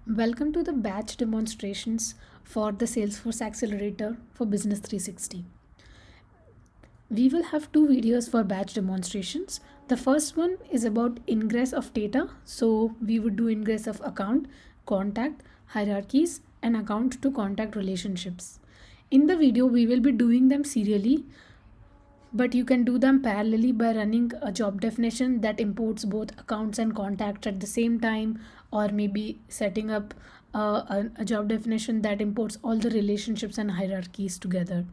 Welcome to the batch demonstrations for the Salesforce Accelerator for Business 360. We will have two videos for batch demonstrations. The first one is about ingress of data. So we would do ingress of account, contact, hierarchies, and account to contact relationships. In the video, we will be doing them serially, but you can do them parallelly by running a job definition that imports both accounts and contacts at the same time, or maybe setting up a job definition that imports all the relationships and hierarchies together.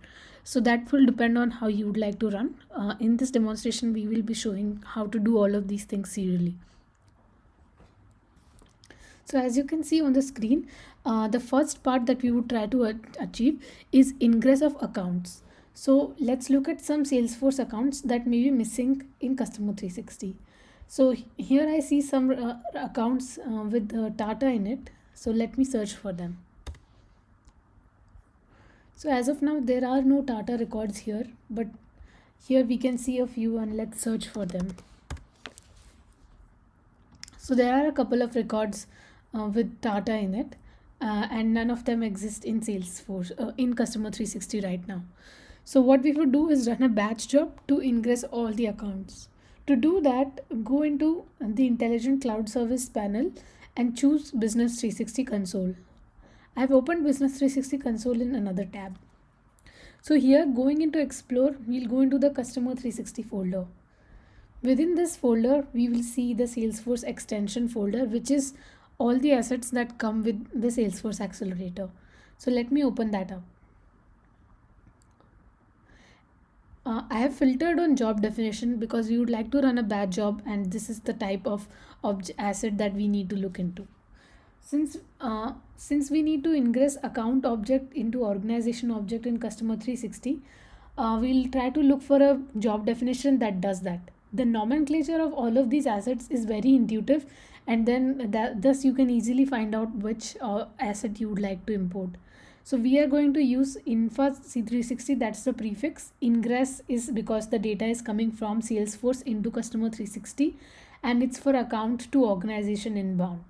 So that will depend on how you would like to run. In this demonstration, we will be showing how to do all of these things serially. So as you can see on the screen, the first part that we would try to achieve is ingress of accounts. So let's look at some Salesforce accounts that may be missing in Customer 360. So here I see some accounts with Tata in it. So let me search for them. So as of now, there are no Tata records here, but here we can see a few and let's search for them. So there are a couple of records with Tata in it, and none of them exist in Salesforce in Customer 360 right now. So what we would do is run a batch job to ingress all the accounts. To do that, go into the Intelligent Cloud Service panel and choose Business 360 console. I have opened Business 360 console in another tab. So here, going into Explore, we'll go into the Customer 360 folder. Within this folder, we will see the Salesforce extension folder, which is all the assets that come with the Salesforce Accelerator. So let me open that up. I have filtered on job definition because we would like to run a batch job, and this is the type of asset that we need to look into. Since we need to ingress account object into organization object in Customer 360, we'll try to look for a job definition that does that. The nomenclature of all of these assets is very intuitive, and then thus you can easily find out which asset you would like to import. So we are going to use Infa C360, that's the prefix. Ingress is because the data is coming from Salesforce into Customer 360, and it's for account to organization inbound.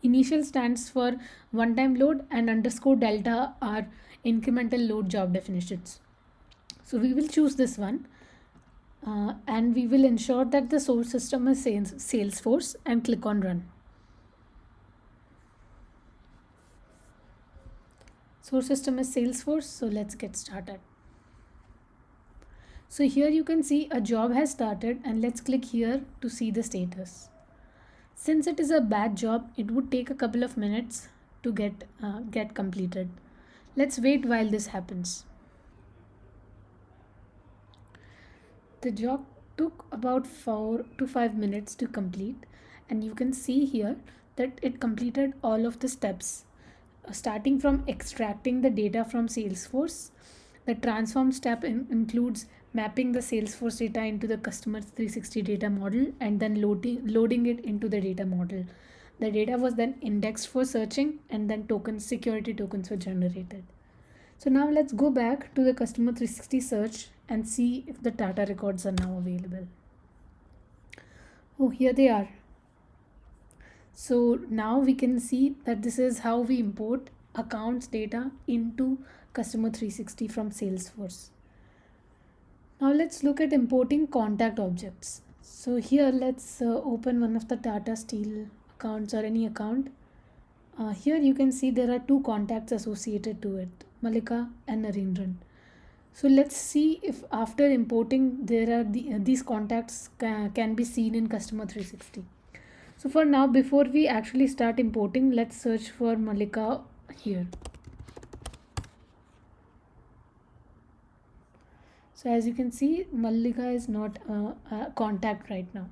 Initial stands for one-time load, and underscore delta are incremental load job definitions. So we will choose this one, and we will ensure that the source system is Salesforce and click on run. Source system is Salesforce, so let's get started. So here you can see a job has started, and let's click here to see the status. Since it is a batch job, it would take a couple of minutes to get completed. Let's wait while this happens. The job took about 4 to 5 minutes to complete, and you can see here that it completed all of the steps, starting from extracting the data from Salesforce. The transform step includes mapping the Salesforce data into the Customer 360 data model and then loading it into the data model. The data was then indexed for searching, and then security tokens were generated. So now let's go back to the Customer 360 search and see if the Tata records are now available. Oh, here they are. So now we can see that this is how we import accounts data into Customer 360 from Salesforce. Now let's look at importing contact objects. So here let's open one of the Tata Steel accounts or any account. Here you can see there are two contacts associated to it, Malika and Narendran. So let's see if after importing there are these contacts can be seen in Customer 360. So for now, before we actually start importing, let's search for Malika here. So as you can see, Malika is not a contact right now.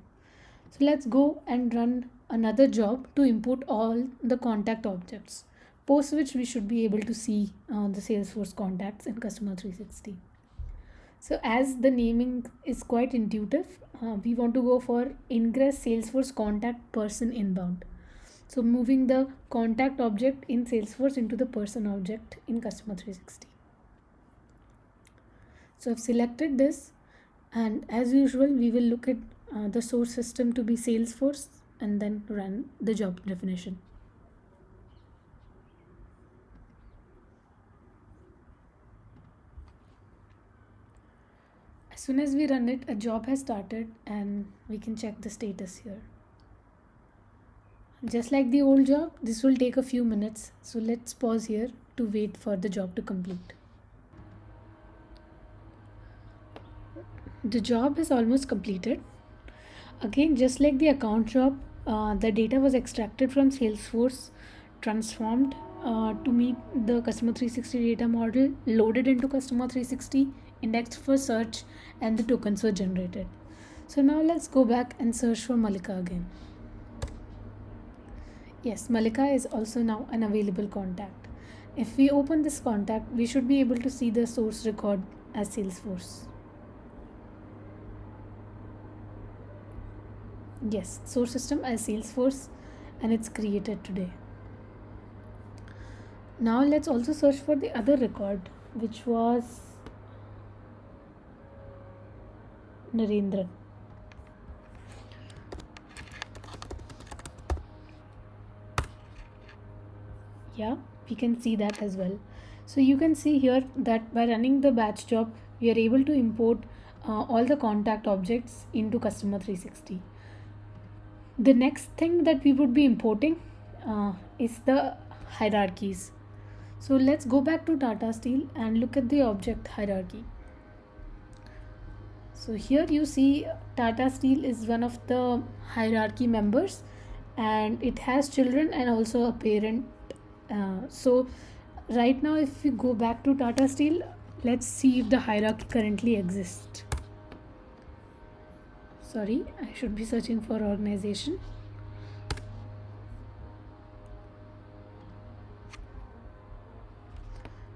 So let's go and run another job to import all the contact objects, post which we should be able to see the Salesforce contacts in Customer 360. So as the naming is quite intuitive, we want to go for ingress Salesforce contact person inbound. So moving the contact object in Salesforce into the person object in Customer 360. So I've selected this, and as usual, we will look at the source system to be Salesforce and then run the job definition. As soon as we run it, a job has started and we can check the status here. Just like the old job, this will take a few minutes. So let's pause here to wait for the job to complete. The job is almost completed. Again, just like the account job, the data was extracted from Salesforce, transformed to meet the Customer 360 data model, loaded into Customer 360, indexed for search, and the tokens were generated. So now let's go back and search for Malika again. Yes, Malika is also now an available contact. If we open this contact, we should be able to see the source record as Salesforce. Yes, source system as Salesforce, and it's created today. Now let's also search for the other record, which was Narendra. Yeah, we can see that as well. So you can see here that by running the batch job, we are able to import all the contact objects into Customer 360. The next thing that we would be importing is the hierarchies. So let's go back to Tata Steel and look at the object hierarchy. So here you see Tata Steel is one of the hierarchy members, and it has children and also a parent. So right now, if we go back to Tata Steel, let's see if the hierarchy currently exists. Sorry, I should be searching for organization.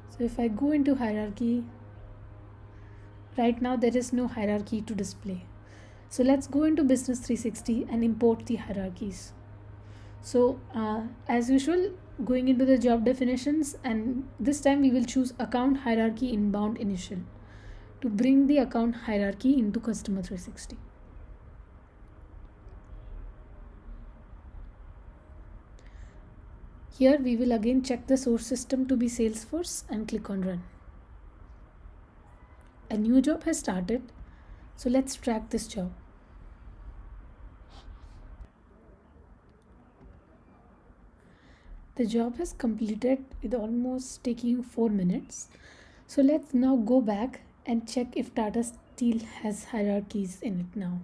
So if I go into hierarchy, right now there is no hierarchy to display. So let's go into Business 360 and import the hierarchies. So as usual, going into the job definitions, and this time we will choose account hierarchy inbound initial to bring the account hierarchy into Customer 360. Here we will again check the source system to be Salesforce and click on run. A new job has started, so let's track this job. The job has completed with almost taking 4 minutes. So let's now go back and check if Tata Steel has hierarchies in it now.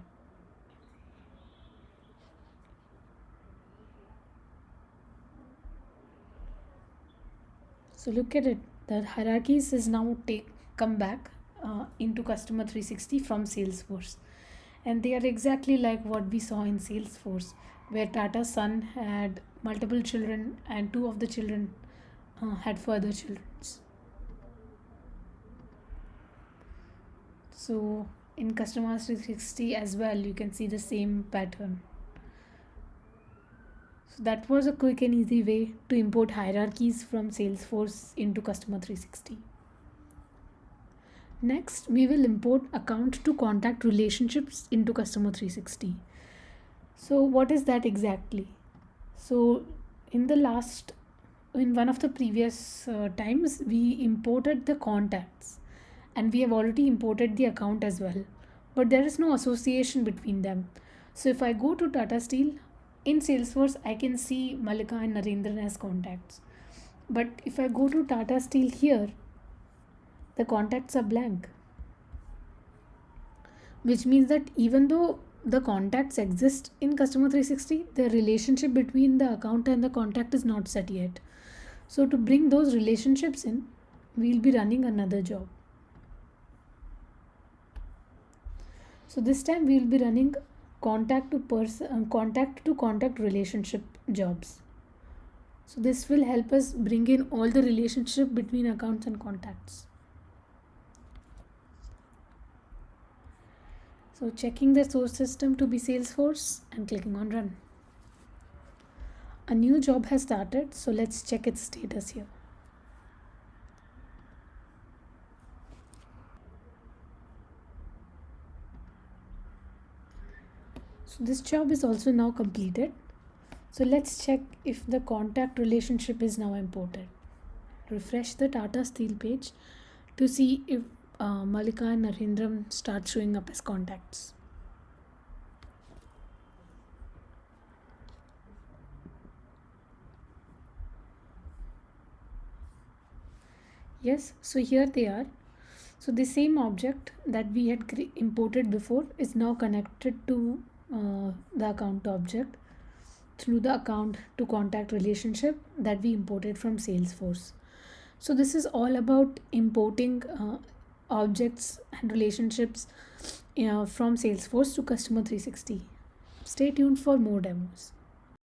So look at it, the hierarchies is now come back into Customer 360 from Salesforce, and they are exactly like what we saw in Salesforce, where Tata's son had multiple children and two of the children had further children. So in Customer 360 as well, you can see the same pattern. So that was a quick and easy way to import hierarchies from Salesforce into Customer 360. Next, we will import account to contact relationships into Customer 360. So what is that exactly? So in one of the previous times, we imported the contacts, and we have already imported the account as well, but there is no association between them. So if I go to Tata Steel, in Salesforce, I can see Malika and Narendran as contacts. But if I go to Tata Steel here, the contacts are blank. Which means that even though the contacts exist in Customer 360, the relationship between the account and the contact is not set yet. So to bring those relationships in, we'll be running another job. So this time we'll be running contact to contact relationship jobs. So this will help us bring in all the relationship between accounts and contacts. So checking the source system to be Salesforce and clicking on run. A new job has started, so let's check its status here. So this job is also now completed. So let's check if the contact relationship is now imported. Refresh the Tata Steel page to see if Malika and Narendram start showing up as contacts. Yes, so here they are. So the same object that we had imported before is now connected to the account object through the account to contact relationship that we imported from Salesforce. So this is all about importing objects and relationships from Salesforce to Customer 360. Stay tuned for more demos.